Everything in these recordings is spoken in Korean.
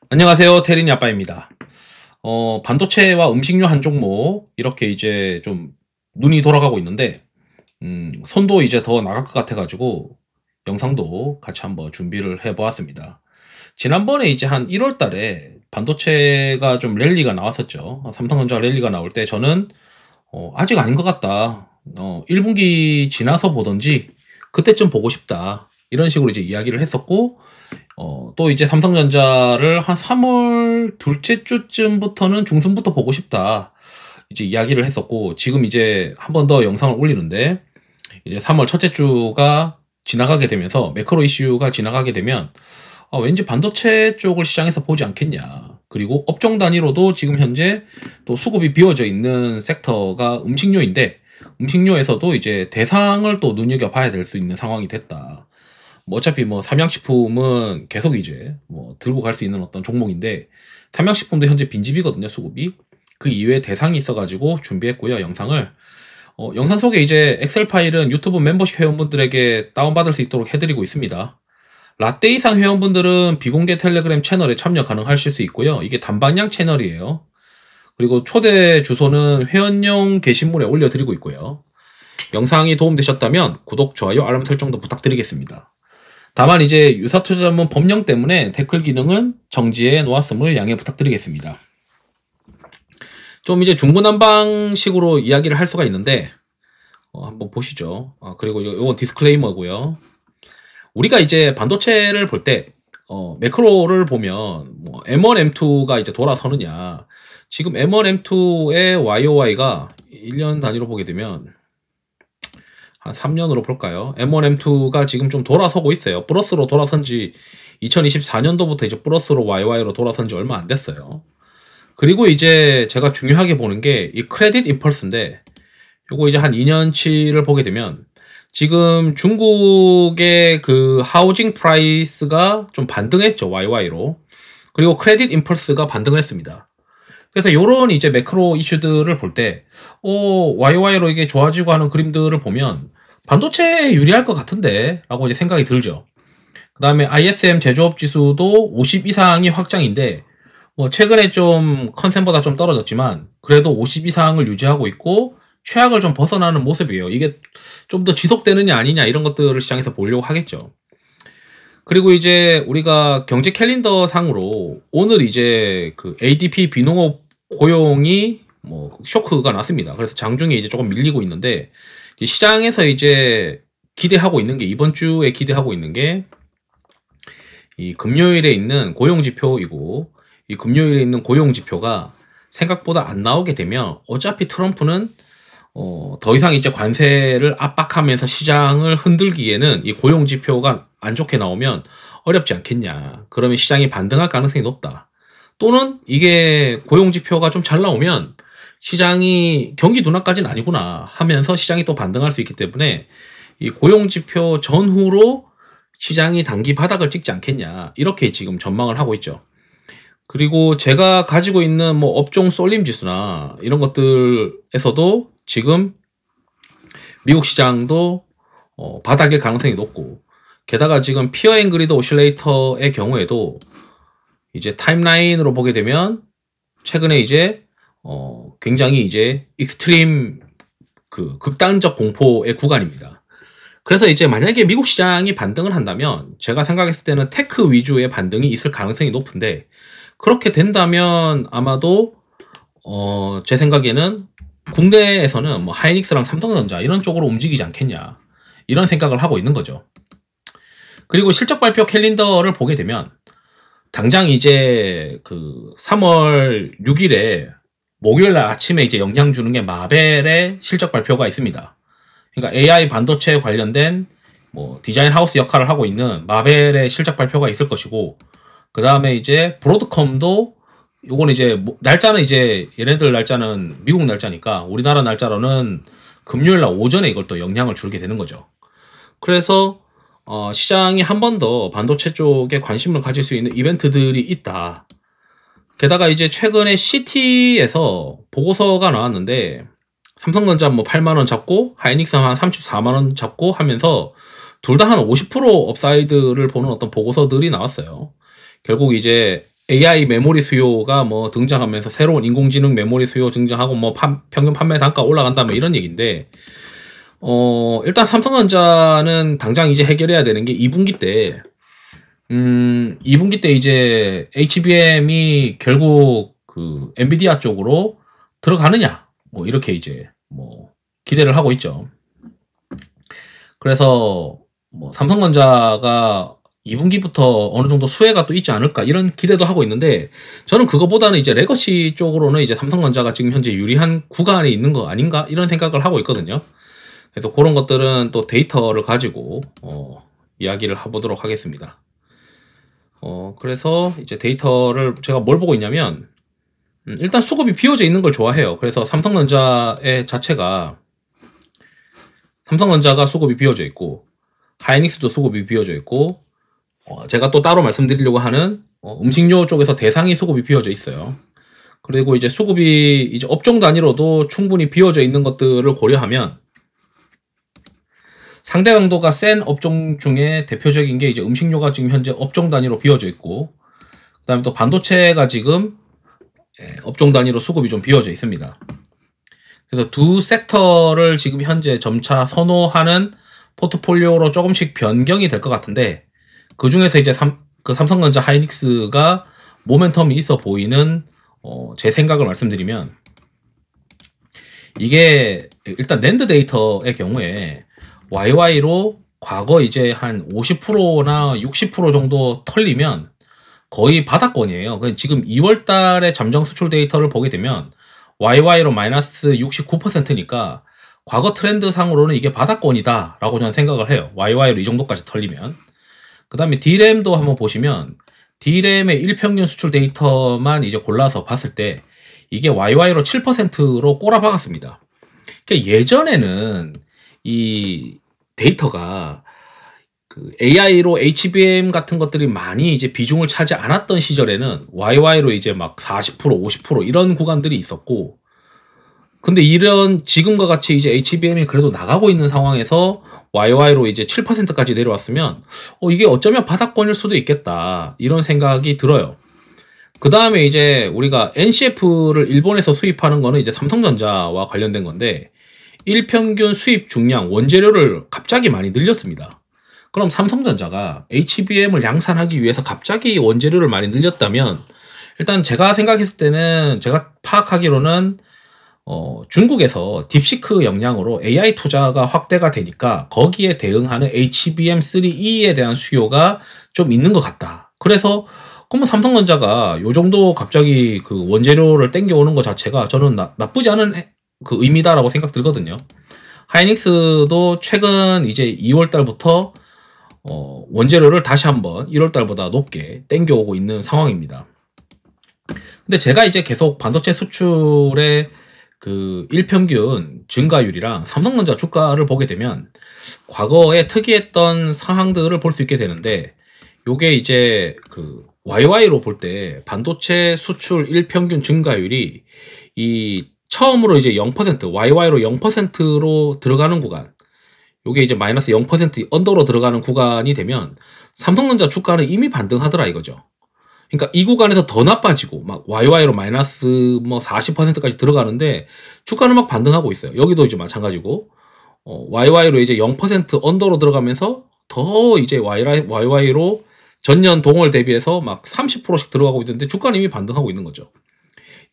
안녕하세요. 테린이 아빠입니다. 반도체와 음식료 한 종목, 이렇게 이제 좀 눈이 돌아가고 있는데, 손도 이제 더 나갈 것 같아가지고, 영상도 같이 한번 준비를 해보았습니다. 지난번에 이제 한 1월 달에 반도체가 좀 랠리가 나왔었죠. 삼성전자 랠리가 나올 때 저는, 아직 아닌 것 같다. 1분기 지나서 보던지, 그때쯤 보고 싶다. 이런 식으로 이제 이야기를 했었고, 또 이제 삼성전자를 한 3월 둘째 주쯤부터는 중순부터 보고 싶다. 이제 이야기를 했었고, 지금 이제 한 번 더 영상을 올리는데, 이제 3월 첫째 주가 지나가게 되면서, 매크로 이슈가 지나가게 되면, 왠지 반도체 쪽을 시장에서 보지 않겠냐. 그리고 업종 단위로도 지금 현재 또 수급이 비워져 있는 섹터가 음식료인데, 음식료에서도 이제 대상을 또 눈여겨봐야 될 수 있는 상황이 됐다. 뭐 어차피 뭐 삼양식품은 계속 이제 뭐 들고 갈 수 있는 어떤 종목인데, 삼양식품도 현재 빈집이거든요, 수급이. 그 이외에 대상이 있어가지고 준비했고요, 영상을. 영상 속에 이제 엑셀 파일은 유튜브 멤버십 회원분들에게 다운받을 수 있도록 해드리고 있습니다. 라떼 이상 회원분들은 비공개 텔레그램 채널에 참여 가능하실 수 있고요. 이게 단방향 채널이에요. 그리고 초대 주소는 회원용 게시물에 올려드리고 있고요. 영상이 도움되셨다면 구독, 좋아요, 알람 설정도 부탁드리겠습니다. 다만 이제 유사투자자문 법령 때문에 댓글 기능은 정지해 놓았음을 양해 부탁드리겠습니다. 좀 이제 중구난방식으로 이야기를 할 수가 있는데, 한번 보시죠. 그리고 이건 디스클레이머고요. 우리가 이제 반도체를 볼 때, 매크로를 보면 뭐 M1, M2가 이제 돌아서느냐. 지금 M1, M2의 YOY가 1년 단위로 보게 되면 한 3년으로 볼까요? M1, M2가 지금 좀 돌아서고 있어요. 플러스로 돌아선 지 2024년도부터 이제 플러스로 YY로 돌아선 지 얼마 안 됐어요. 그리고 이제 제가 중요하게 보는 게 이 크레딧 임펄스인데, 요거 이제 한 2년치를 보게 되면 지금 중국의 그 하우징 프라이스가 좀 반등했죠, YY로. 그리고 크레딧 임펄스가 반등을 했습니다. 그래서 요런 이제 매크로 이슈들을 볼 때, YY로 이게 좋아지고 하는 그림들을 보면 반도체에 유리할 것 같은데? 라고 이제 생각이 들죠. 그 다음에 ISM 제조업 지수도 50 이상이 확장인데, 뭐 최근에 좀 컨센보다 좀 떨어졌지만, 그래도 50 이상을 유지하고 있고, 최악을 좀 벗어나는 모습이에요. 이게 좀 더 지속되느냐 아니냐 이런 것들을 시장에서 보려고 하겠죠. 그리고 이제 우리가 경제 캘린더 상으로 오늘 이제 그 ADP 비농업 고용이 뭐 쇼크가 났습니다. 그래서 장중에 이제 조금 밀리고 있는데, 시장에서 이제 기대하고 있는 게, 이번 주에 기대하고 있는 게 이 금요일에 있는 고용 지표이고, 이 금요일에 있는 고용 지표가 생각보다 안 나오게 되면 어차피 트럼프는 더 이상 이제 관세를 압박하면서 시장을 흔들기에는 이 고용 지표가 안 좋게 나오면 어렵지 않겠냐. 그러면 시장이 반등할 가능성이 높다. 또는 이게 고용 지표가 좀 잘 나오면 시장이 경기 둔화까지는 아니구나 하면서 시장이 또 반등할 수 있기 때문에 이 고용 지표 전후로 시장이 단기 바닥을 찍지 않겠냐. 이렇게 지금 전망을 하고 있죠. 그리고 제가 가지고 있는 뭐 업종 쏠림 지수나 이런 것들에서도 지금 미국 시장도 바닥일 가능성이 높고, 게다가 지금 피어 앤 그리드 오실레이터의 경우에도 이제 타임라인으로 보게 되면 최근에 이제 굉장히 이제 익스트림 그 극단적 공포의 구간입니다. 그래서 이제 만약에 미국 시장이 반등을 한다면 제가 생각했을 때는 테크 위주의 반등이 있을 가능성이 높은데, 그렇게 된다면 아마도 제 생각에는 국내에서는 뭐 하이닉스랑 삼성전자 이런 쪽으로 움직이지 않겠냐, 이런 생각을 하고 있는 거죠. 그리고 실적 발표 캘린더를 보게 되면 당장 이제 그 3월 6일에 목요일 날 아침에 이제 영향 주는 게 마벨의 실적 발표가 있습니다. 그러니까 AI 반도체에 관련된 뭐 디자인 하우스 역할을 하고 있는 마벨의 실적 발표가 있을 것이고, 그 다음에 이제 브로드컴도, 요거는 이제 날짜는 이제 얘네들 날짜는 미국 날짜니까 우리나라 날짜로는 금요일 날 오전에 이걸 또 영향을 주게 되는 거죠. 그래서 시장이 한 번 더 반도체 쪽에 관심을 가질 수 있는 이벤트들이 있다. 게다가 이제 최근에 CT에서 보고서가 나왔는데, 삼성전자 뭐 8만원 잡고 하이닉스 한 34만원 잡고 하면서 둘 다 한 50% 업사이드를 보는 어떤 보고서들이 나왔어요. 결국 이제 AI 메모리 수요가 뭐 등장하면서 새로운 인공지능 메모리 수요 등장하고 뭐 평균 판매 단가 올라간다 뭐 이런 얘기인데, 일단 삼성전자는 당장 이제 해결해야 되는 게 2분기 때, 2분기 때 이제 HBM이 결국 그 엔비디아 쪽으로 들어가느냐, 뭐 이렇게 이제 뭐 기대를 하고 있죠. 그래서 뭐 삼성전자가 2분기부터 어느 정도 수혜가 또 있지 않을까 이런 기대도 하고 있는데, 저는 그거보다는 이제 레거시 쪽으로는 이제 삼성전자가 지금 현재 유리한 구간에 있는 거 아닌가 이런 생각을 하고 있거든요. 그래서 그런 것들은 또 데이터를 가지고 이야기를 해보도록 하겠습니다. 그래서 이제 데이터를 제가 뭘 보고 있냐면, 일단 수급이 비워져 있는 걸 좋아해요. 그래서 삼성전자의 자체가, 삼성전자가 수급이 비워져 있고 하이닉스도 수급이 비워져 있고, 제가 또 따로 말씀드리려고 하는 음식료 쪽에서 대상이 수급이 비워져 있어요. 그리고 이제 수급이 이제 업종 단위로도 충분히 비워져 있는 것들을 고려하면, 상대 강도가 센 업종 중에 대표적인 게 이제 음식료가 지금 현재 업종 단위로 비워져 있고, 그 다음에 또 반도체가 지금 업종 단위로 수급이 좀 비워져 있습니다. 그래서 두 섹터를 지금 현재 점차 선호하는 포트폴리오로 조금씩 변경이 될 것 같은데, 그 중에서 이제 삼성전자 하이닉스가 모멘텀이 있어 보이는 제 생각을 말씀드리면, 이게 일단 낸드 데이터의 경우에 YY로 과거 이제 한 50%나 60% 정도 털리면 거의 바닥권이에요. 지금 2월 달에 잠정 수출 데이터를 보게 되면 YY로 마이너스 69%니까 과거 트렌드 상으로는 이게 바닥권이다 라고 저는 생각을 해요. YY로 이 정도까지 털리면. 그 다음에 D램도 한번 보시면, D램의 일평균 수출 데이터만 이제 골라서 봤을 때 이게 YY로 7%로 꼬라박았습니다. 그러니까 예전에는 이 데이터가 그 AI로 HBM 같은 것들이 많이 이제 비중을 차지 않았던 시절에는 YY로 이제 막 40%, 50% 이런 구간들이 있었고, 근데 이런 지금과 같이 이제 HBM이 그래도 나가고 있는 상황에서 YY로 이제 7%까지 내려왔으면 이게 어쩌면 바닥권일 수도 있겠다 이런 생각이 들어요. 그 다음에 이제 우리가 NCF를 일본에서 수입하는 거는 이제 삼성전자와 관련된 건데, 일평균 수입 중량 원재료를 갑자기 많이 늘렸습니다. 그럼 삼성전자가 HBM을 양산하기 위해서 갑자기 원재료를 많이 늘렸다면, 일단 제가 생각했을 때는, 제가 파악하기로는 중국에서 딥시크 역량으로 AI 투자가 확대가 되니까 거기에 대응하는 HBM3E에 대한 수요가 좀 있는 것 같다. 그래서 그러면 삼성전자가 요 정도 갑자기 그 원재료를 땡겨오는 것 자체가 저는 나쁘지 않은 그 의미다라고 생각 들거든요. 하이닉스도 최근 이제 2월 달부터 원재료를 다시 한번 1월 달보다 높게 땡겨오고 있는 상황입니다. 근데 제가 이제 계속 반도체 수출의 그 일평균 증가율이랑 삼성전자 주가를 보게 되면 과거에 특이했던 상황들을 볼 수 있게 되는데, 요게 이제 그 YY로 볼 때 반도체 수출 일평균 증가율이 이 처음으로 이제 0%, YY로 0%로 들어가는 구간, 요게 이제 마이너스 0% 언더로 들어가는 구간이 되면 삼성전자 주가는 이미 반등하더라 이거죠. 그러니까 이 구간에서 더 나빠지고 막 YY로 마이너스 뭐 40%까지 들어가는데 주가는 막 반등하고 있어요. 여기도 이제 마찬가지고 YY로 이제 0% 언더로 들어가면서 더 이제 YY로 전년 동월 대비해서 막 30%씩 들어가고 있는데 주가는 이미 반등하고 있는 거죠.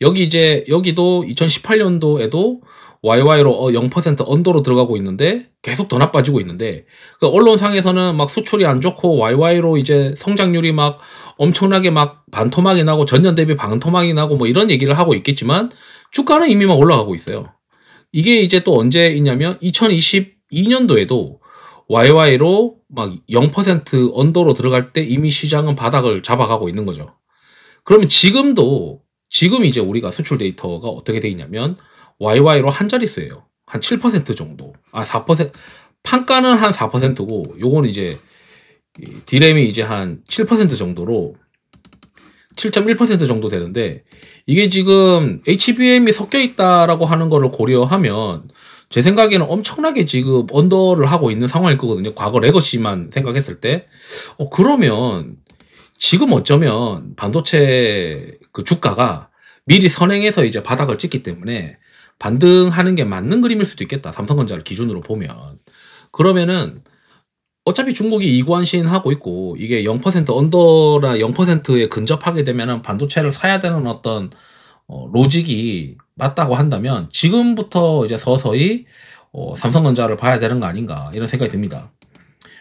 여기도 2018년도에도 YY로 0% 언더로 들어가고 있는데 계속 더 나빠지고 있는데, 그 언론상에서는 막 수출이 안 좋고 YY로 이제 성장률이 막 엄청나게 막 반토막이 나고 전년 대비 반토막이 나고 뭐 이런 얘기를 하고 있겠지만 주가는 이미 막 올라가고 있어요. 이게 이제 또 언제 있냐면 2022년도에도 YY로 막 0% 언더로 들어갈 때 이미 시장은 바닥을 잡아가고 있는 거죠. 그러면 지금 이제 우리가 수출 데이터가 어떻게 돼 있냐면 YY로 한 자릿수예요. 한 7% 정도. 4%. 판가는 한 4%고 요거는 이제 D램이 이제 한 7% 정도로 7.1% 정도 되는데, 이게 지금 HBM이 섞여 있다라고 하는 거를 고려하면 제 생각에는 엄청나게 지금 언더를 하고 있는 상황일 거거든요. 과거 레거시만 생각했을 때. 그러면 지금 어쩌면 반도체 그 주가가 미리 선행해서 이제 바닥을 찍기 때문에 반등하는 게 맞는 그림일 수도 있겠다. 삼성전자를 기준으로 보면. 그러면은 어차피 중국이 이구안신하고 있고 이게 0% 언더나 0%에 근접하게 되면은 반도체를 사야 되는 어떤 로직이 맞다고 한다면 지금부터 이제 서서히 삼성전자를 봐야 되는 거 아닌가 이런 생각이 듭니다.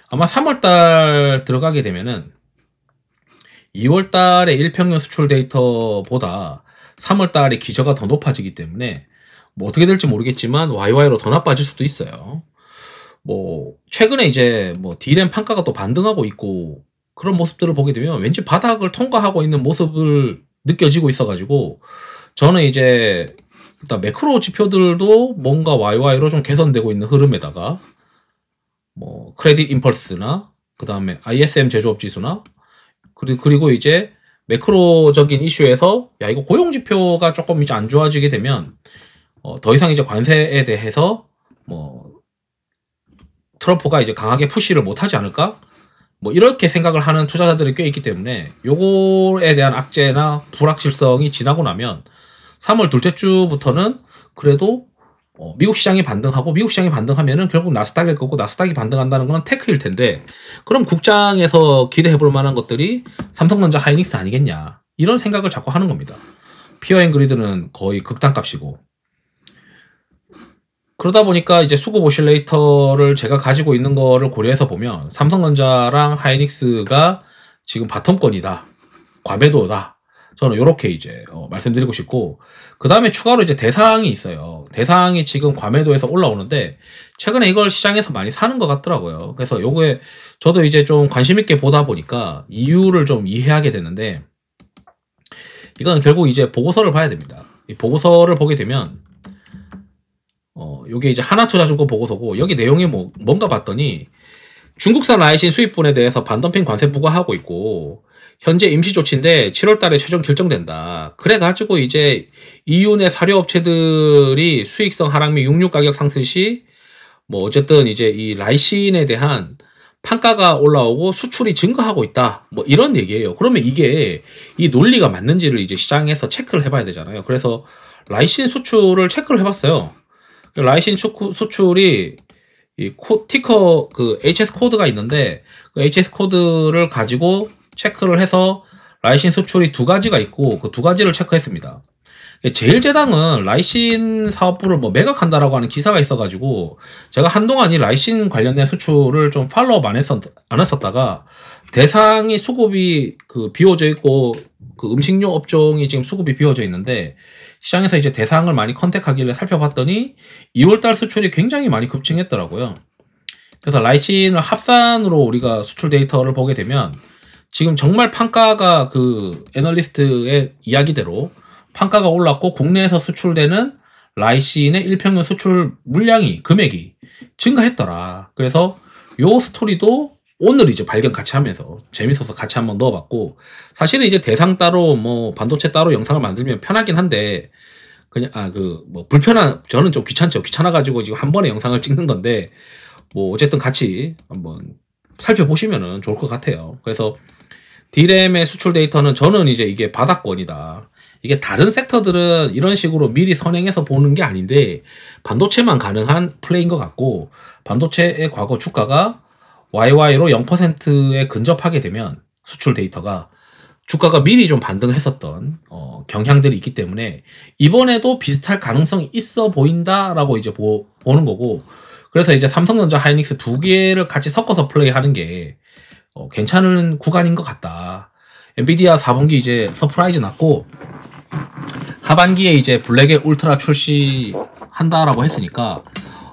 아마 3월달 들어가게 되면은 2월달에 일평균 수출 데이터보다 3월달에 기저가 더 높아지기 때문에 뭐 어떻게 될지 모르겠지만 YY로 더 나빠질 수도 있어요. 뭐 최근에 이제 뭐 D램 판가가 또 반등하고 있고 그런 모습들을 보게 되면 왠지 바닥을 통과하고 있는 모습을 느껴지고 있어가지고 저는 이제 일단 매크로 지표들도 뭔가 YY로 좀 개선되고 있는 흐름에다가 뭐 크레딧 임펄스나 그 다음에 ISM 제조업 지수나 그리고 이제 매크로적인 이슈에서 야 이거 고용 지표가 조금 이제 안 좋아지게 되면 더 이상 이제 관세에 대해서 뭐 트럼프가 이제 강하게 푸시를 못 하지 않을까? 뭐 이렇게 생각을 하는 투자자들이 꽤 있기 때문에 요거에 대한 악재나 불확실성이 지나고 나면 3월 둘째 주부터는 그래도 미국 시장이 반등하고 미국 시장이 반등하면은 결국 나스닥일 거고 나스닥이 반등한다는 건 테크일 텐데 그럼 국장에서 기대해 볼 만한 것들이 삼성전자 하이닉스 아니겠냐 이런 생각을 자꾸 하는 겁니다. 피어앤그리드는 거의 극단값이고 그러다 보니까 이제 수급 오실레이터를 제가 가지고 있는 거를 고려해서 보면 삼성전자랑 하이닉스가 지금 바텀권이다. 과매도다. 저는 이렇게 이제 말씀드리고 싶고 그 다음에 추가로 이제 대상이 있어요. 대상이 지금 과매도에서 올라오는데 최근에 이걸 시장에서 많이 사는 것 같더라고요. 그래서 요거에 저도 이제 좀 관심 있게 보다 보니까 이유를 좀 이해하게 되는데 이건 결국 이제 보고서를 봐야 됩니다. 이 보고서를 보게 되면 요게 이제 하나투자증권 보고서고 여기 내용이 뭔가 봤더니 중국산 라이신 수입분에 대해서 반덤핑 관세 부과하고 있고 현재 임시 조치인데 7월 달에 최종 결정된다. 그래가지고 이제 EU 내 사료업체들이 수익성 하락 및 육류 가격 상승 시 뭐 어쨌든 이제 이 라이신에 대한 판가가 올라오고 수출이 증가하고 있다. 뭐 이런 얘기예요. 그러면 이게 이 논리가 맞는지를 이제 시장에서 체크를 해봐야 되잖아요. 그래서 라이신 수출을 체크를 해봤어요. 라이신 수출이 이 티커 그 HS 코드가 있는데 그 HS 코드를 가지고 체크를 해서 라이신 수출이 두 가지가 있고 그 두 가지를 체크했습니다. 제일제당은 라이신 사업부를 뭐 매각한다라고 하는 기사가 있어가지고 제가 한동안 이 라이신 관련된 수출을 좀 팔로업 안 했었다가 대상이 수급이 그 비워져 있고 그 음식료 업종이 지금 수급이 비워져 있는데 시장에서 이제 대상을 많이 컨택하길래 살펴봤더니 2월달 수출이 굉장히 많이 급증했더라고요. 그래서 라이신을 합산으로 우리가 수출 데이터를 보게 되면 지금 정말 판가가 그 애널리스트의 이야기대로 판가가 올랐고 국내에서 수출되는 라이신의 일평균 수출 물량이 금액이 증가했더라. 그래서 요 스토리도 오늘 이제 발견 같이 하면서 재밌어서 같이 한번 넣어봤고 사실은 이제 대상 따로 뭐 반도체 따로 영상을 만들면 편하긴 한데 그냥 뭐 불편한 저는 좀 귀찮아가지고 지금 한 번에 영상을 찍는 건데 뭐 어쨌든 같이 한번 살펴보시면은 좋을 것 같아요. 그래서 D램의 수출 데이터는 저는 이제 이게 바닥권이다. 이게 다른 섹터들은 이런 식으로 미리 선행해서 보는 게 아닌데 반도체만 가능한 플레이인 것 같고 반도체의 과거 주가가 YY로 0%에 근접하게 되면 수출 데이터가 주가가 미리 좀 반등했었던 경향들이 있기 때문에 이번에도 비슷할 가능성이 있어 보인다라고 이제 보는 거고 그래서 이제 삼성전자 하이닉스 두 개를 같이 섞어서 플레이하는 게 괜찮은 구간인 것 같다. 엔비디아 4분기 이제 서프라이즈 났고 하반기에 이제 블랙의 울트라 출시한다라고 했으니까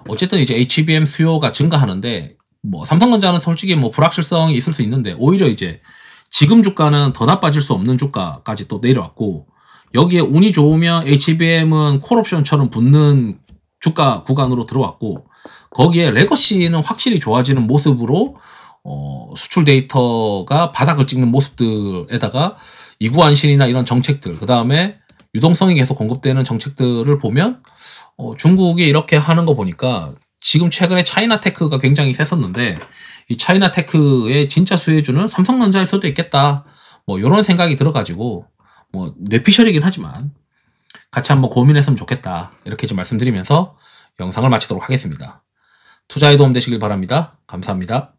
어쨌든 이제 HBM 수요가 증가하는데 뭐 삼성전자는 솔직히 뭐 불확실성이 있을 수 있는데 오히려 이제 지금 주가는 더 나빠질 수 없는 주가까지 또 내려왔고 여기에 운이 좋으면 HBM은 콜옵션처럼 붙는 주가 구간으로 들어왔고 거기에 레거시는 확실히 좋아지는 모습으로 수출 데이터가 바닥을 찍는 모습들에다가 이구안신이나 이런 정책들 그 다음에 유동성이 계속 공급되는 정책들을 보면 중국이 이렇게 하는 거 보니까 지금 최근에 차이나테크가 굉장히 셌었는데 이 차이나테크의 진짜 수혜주는 삼성전자일 수도 있겠다. 뭐 요런 생각이 들어가지고 뭐 뇌피셜이긴 하지만 같이 한번 고민했으면 좋겠다 이렇게 좀 말씀드리면서 영상을 마치도록 하겠습니다. 투자에 도움 되시길 바랍니다. 감사합니다.